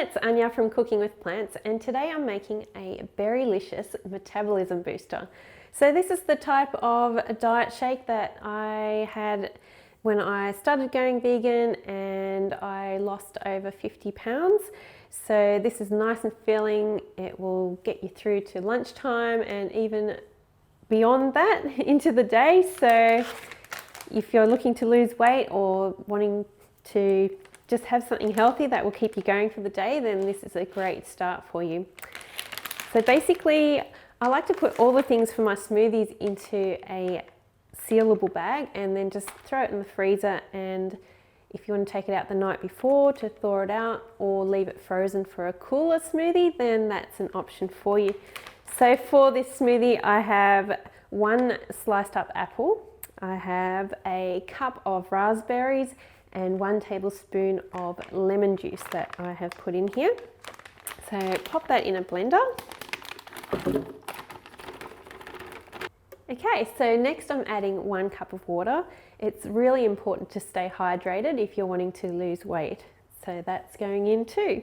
it's Anya from Cooking with Plants, and today I'm making a Berrylicious Metabolism booster. So this is the type of diet shake that I had when I started going vegan and I lost over 50 pounds. So this is nice and filling. It will get you through to lunchtime and even beyond that into the day. So if you're looking to lose weight or wanting to just have something healthy that will keep you going for the day, then this is a great start for you. So basically, I like to put all the things for my smoothies into a sealable bag and then just throw it in the freezer. And if you want to take it out the night before to thaw it out or leave it frozen for a cooler smoothie, then that's an option for you. So for this smoothie, I have 1 sliced up apple, I have a cup of raspberries, and 1 tablespoon of lemon juice that I have put in here. So pop that in a blender. Okay, so next I'm adding 1 cup of water. It's really important to stay hydrated if you're wanting to lose weight. So that's going in too.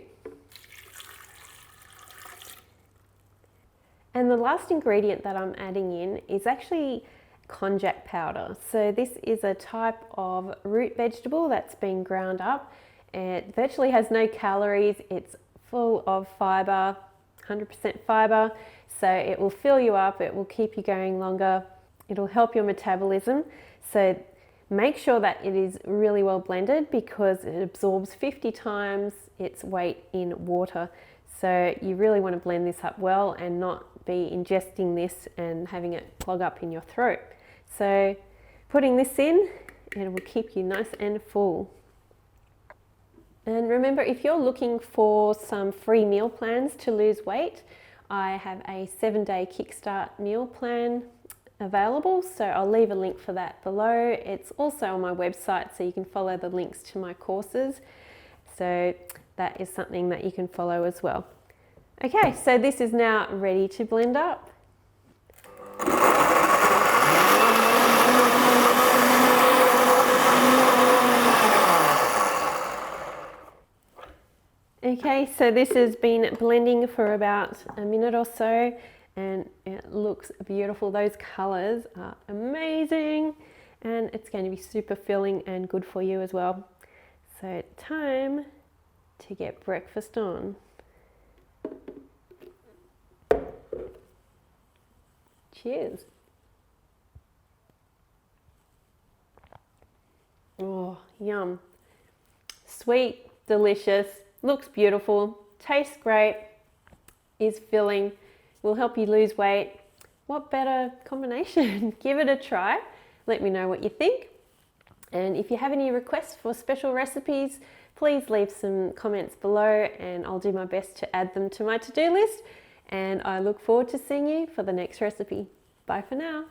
And the last ingredient that I'm adding in is actually konjac powder. So this is a type of root vegetable that's been ground up. It virtually has no calories. It's full of fiber, 100% fiber. So it will fill you up. It will keep you going longer. It'll help your metabolism. So make sure that it is really well blended because it absorbs 50 times its weight in water. So you really want to blend this up well and not be ingesting this and having it clog up in your throat. So putting this in, it will keep you nice and full. And remember, if you're looking for some free meal plans to lose weight, I have a 7-day Kickstart meal plan available. So I'll leave a link for that below. It's also on my website, so you can follow the links to my courses. So that is something that you can follow as well. Okay, so this is now ready to blend up. Okay, so this has been blending for about a minute or so and it looks beautiful. Those colors are amazing and it's going to be super filling and good for you as well. So time to get breakfast on. Cheers. Oh, yum. Sweet, delicious, looks beautiful, tastes great, is filling, will help you lose weight. What better combination? Give it a try. Let me know what you think. And if you have any requests for special recipes, please leave some comments below and I'll do my best to add them to my to-do list. And I look forward to seeing you for the next recipe. Bye for now.